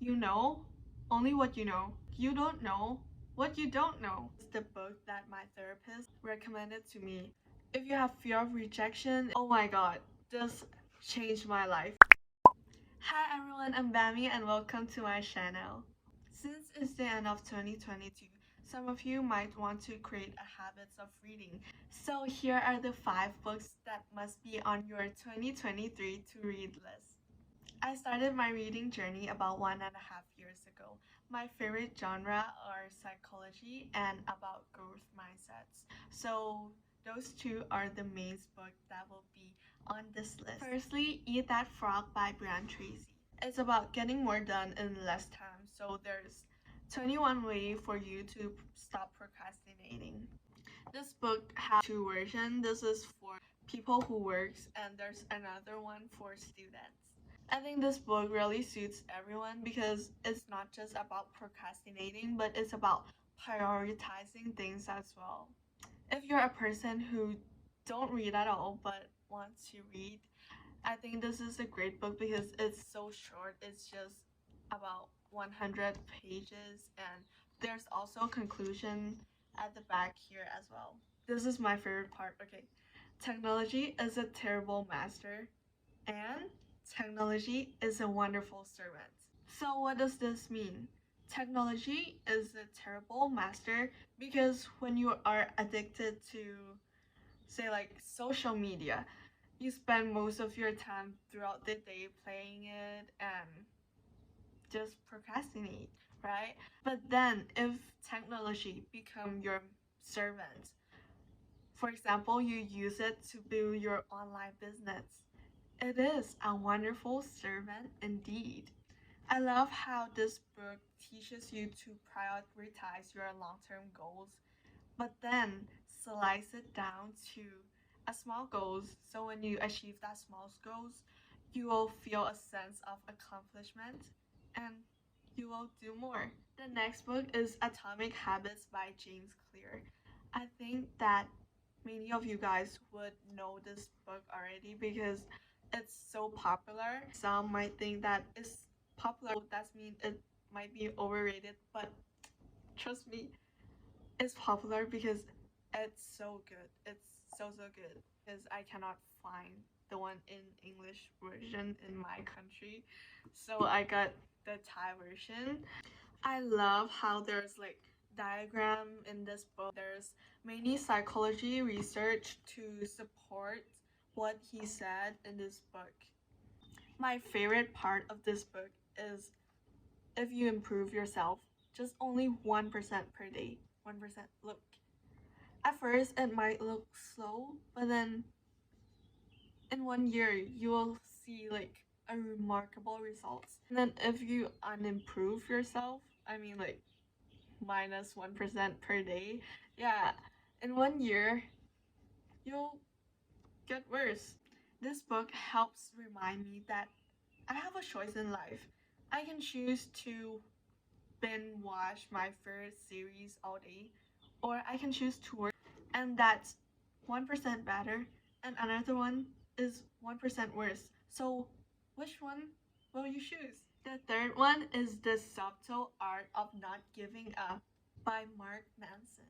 You know only what you know. You don't know what you don't know. It's the book that my therapist recommended to me. If you have fear of rejection, oh my god, this changed my life. Hi everyone, I'm Bami and welcome to my channel. Since it's the end of 2022, some of you might want to create a habit of reading. So here are the 5 books that must be on your 2023 to read list. I started my reading journey about 1.5 years ago. My favorite genre are psychology and about growth mindsets. So those two are the main books that will be on this list. Firstly, Eat That Frog by Tracy. It's about getting more done in less time. So there's 21 ways for you to stop procrastinating. This book has two versions. This is for people who works and there's another one for students. I think this book really suits everyone because it's not just about procrastinating, but it's about prioritizing things as well. If you're a person who don't read at all but wants to read, I think this is a great book because it's so short. It's just about 100 pages and there's also a conclusion at the back here as well. This is my favorite part. Okay. Technology is a terrible master and technology is a wonderful servant. So what does this mean? Technology is a terrible master because when you are addicted to, say, like social media, you spend most of your time throughout the day playing it and just procrastinate, right? But then if technology become your servant, for example, you use it to build your online business, it is a wonderful servant indeed. I love how this book teaches you to prioritize your long-term goals, but then slice it down to a small goals. So when you achieve that small goals, you will feel a sense of accomplishment and you will do more. The next book is Atomic Habits by James Clear. I think that many of you guys would know this book already because it's so popular. Some might think that it's popular, that means it might be overrated, but trust me, it's popular because it's so good. It's so good because I cannot find the one in English version in my country. So I got the Thai version. I love how there's like diagram in this book. There's many psychology research to support what he said in this book. My favorite part of this book is if you improve yourself just only 1% per day. 1%. Look, at first it might look slow, but then in 1 year you will see like a remarkable results. And then if you unimprove yourself, I mean like minus 1% per day, yeah, in 1 year you'll get worse. This book helps remind me that I have a choice in life. I can choose to binge watch my favorite series all day, or I can choose to work, and that's 1% better, and another one is 1% worse. So, which one will you choose? The third one is The Subtle Art of Not Giving Up by Mark Manson.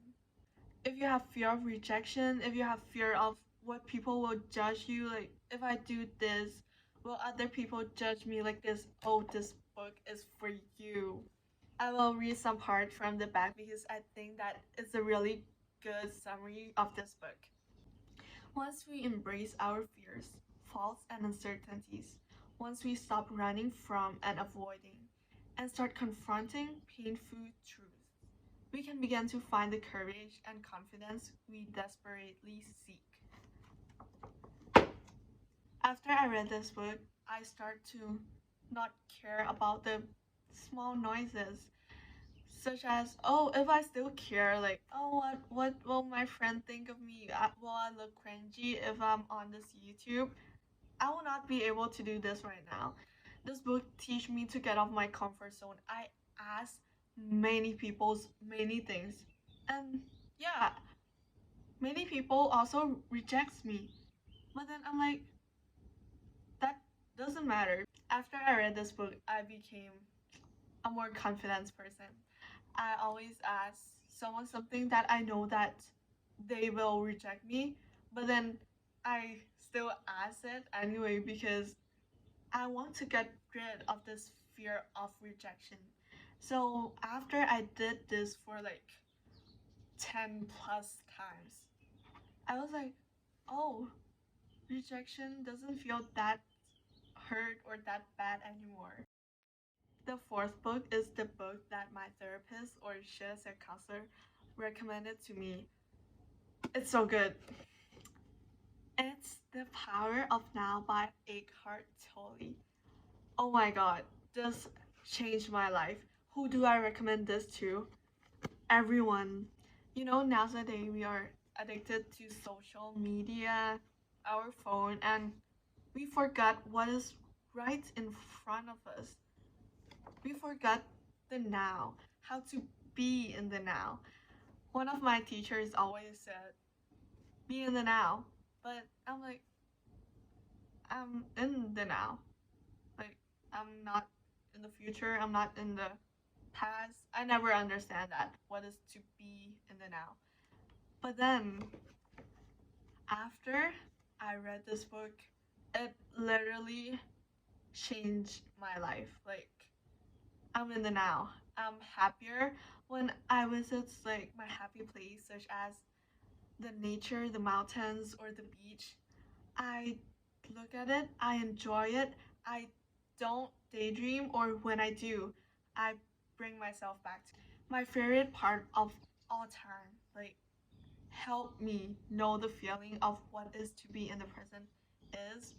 If you have fear of rejection, if you have fear of what people will judge you, like if I do this, will other people judge me like this? Oh, this book is for you. I will read some part from the back because I think that is a really good summary of this book. Once we embrace our fears, faults, and uncertainties, once we stop running from and avoiding, and start confronting painful truths, we can begin to find the courage and confidence we desperately seek. After I read this book, I start to not care about the small noises, such as, oh, if I still care, like, oh, what will my friend think of me? Will I look cringy if I'm on this YouTube? I will not be able to do this right now. This book teach me to get off my comfort zone. I ask many people's many things, and yeah, many people also rejects me. But then I'm like, that doesn't matter. After I read this book, I became a more confident person. I always ask someone something that I know that they will reject me, but then I still ask it anyway because I want to get rid of this fear of rejection. So after I did this for like 10 plus times, I was like, oh, rejection doesn't feel that hurt or that bad anymore. The fourth book is the book that my therapist, or she as a counselor, recommended to me. It's so good. It's The Power of Now by Eckhart Tolle. Oh my god, this changed my life. Who do I recommend this to? Everyone. You know, nowadays we are addicted to social media, our phone, and we forgot what is right in front of us. We forgot the now, how to be in the now. One of my teachers always said, be in the now. But I'm like, I'm in the now. Like, I'm not in the future, I'm not in the past. I never understand that. What is to be in the now? But then, after I read this book, it literally changed my life. Like, I'm in the now. I'm happier when I visit like my happy place, such as the nature, the mountains, or the beach. I look at it, I enjoy it. I don't daydream, or when I do, I bring myself back to my favorite part of all time. Like, help me know the feeling of what is to be in the present is.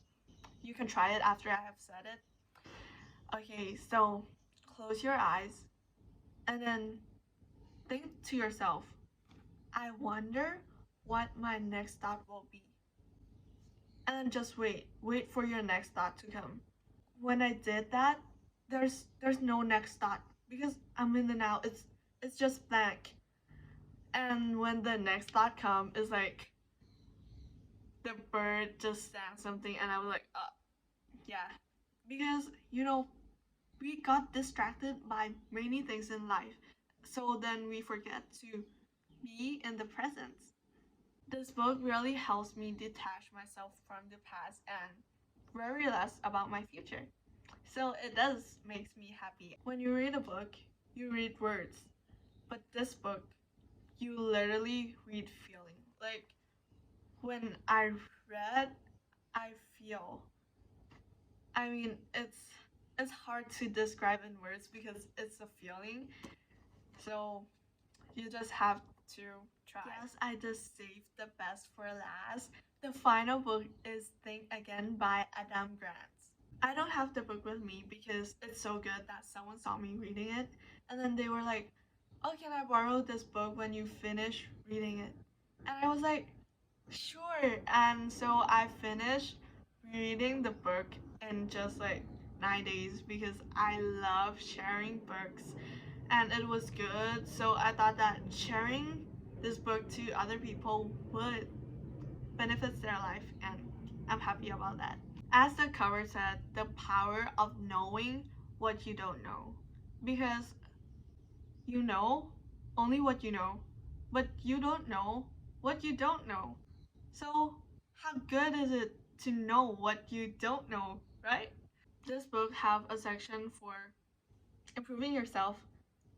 You can try it after I have said it. Okay, so close your eyes and then think to yourself, I wonder what my next thought will be. And then just wait for your next thought to come. When I did that, there's no next thought because I'm in the now. It's just blank. And when the next thought come, is like the bird just sang something, and I was like, yeah, because we got distracted by many things in life, so then we forget to be in the present. This book really helps me detach myself from the past and worry less about my future. So it does makes me happy. When you read a book, you read words, but this book, you literally read feeling. Like when I read, I feel. I mean, it's hard to describe in words because it's a feeling. So you just have to try. Yes, I just saved the best for last. The final book is Think Again by Adam Grant. I don't have the book with me because it's so good that someone saw me reading it, and then they were like, oh, can I borrow this book when you finish reading it? And I was like, sure. And so I finished reading the book in just like 9 days because I love sharing books and it was good. So I thought that sharing this book to other people would benefit their life, and I'm happy about that. As the cover said, the power of knowing what you don't know. Because you know only what you know, but you don't know what you don't know. So, how good is it to know what you don't know, right? This book have a section for improving yourself,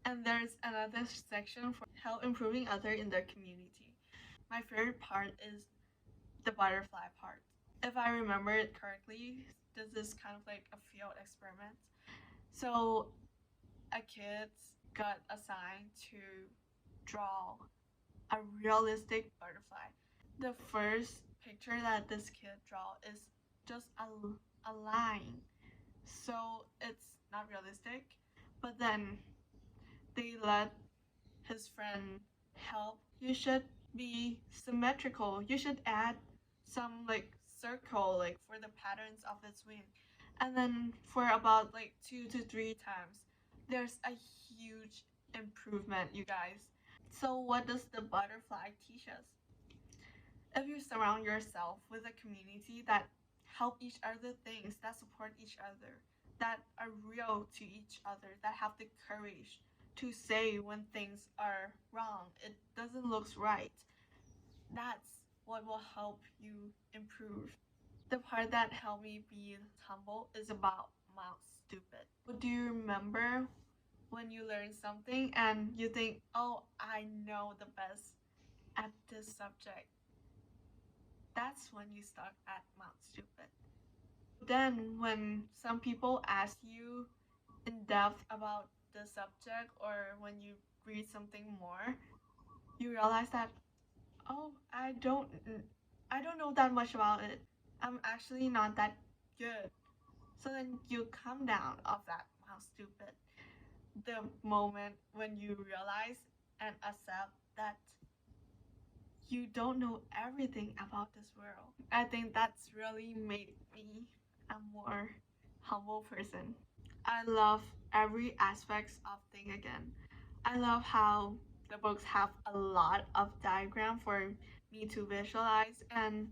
and there's another section for help improving other in the community. My favorite part is the butterfly part. If I remember it correctly, this is kind of like a field experiment. So a kid got assigned to draw a realistic butterfly. The first picture that this kid draw is just a line. So it's not realistic. But then they let his friend help. You should be symmetrical. You should add some like circle like for the patterns of its wing. And then for about like 2 to 3 times, there's a huge improvement, you guys. So what does the butterfly teach us? If you surround yourself with a community that help each other things, that support each other, that are real to each other, that have the courage to say when things are wrong, it doesn't look right. That's what will help you improve. The part that helped me be humble is about Mount Stupid. Do you remember when you learn something and you think, oh, I know the best at this subject? That's when you stuck at Mount Stupid. Then when some people ask you in depth about the subject, or when you read something more, you realize that, oh, I don't know that much about it. I'm actually not that good. So then you come down off that Mount Stupid. The moment when you realize and accept that you don't know everything about this world. I think that's really made me a more humble person. I love every aspect of thing again. I love how the books have a lot of diagram for me to visualize, and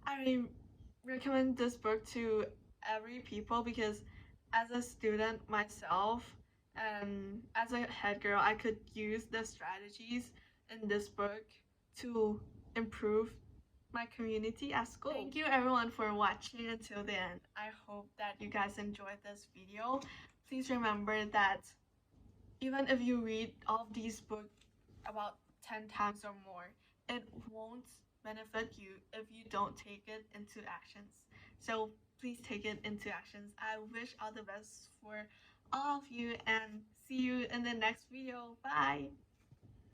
I recommend this book to every people because as a student myself and as a head girl, I could use the strategies in this book to improve my community at school. Thank you everyone for watching until the end. I hope that you guys enjoyed this video. Please remember that even if you read all of these books about 10 times or more, it won't benefit you if you don't take it into actions. So please take it into actions. I wish all the best for all of you and see you in the next video. Bye!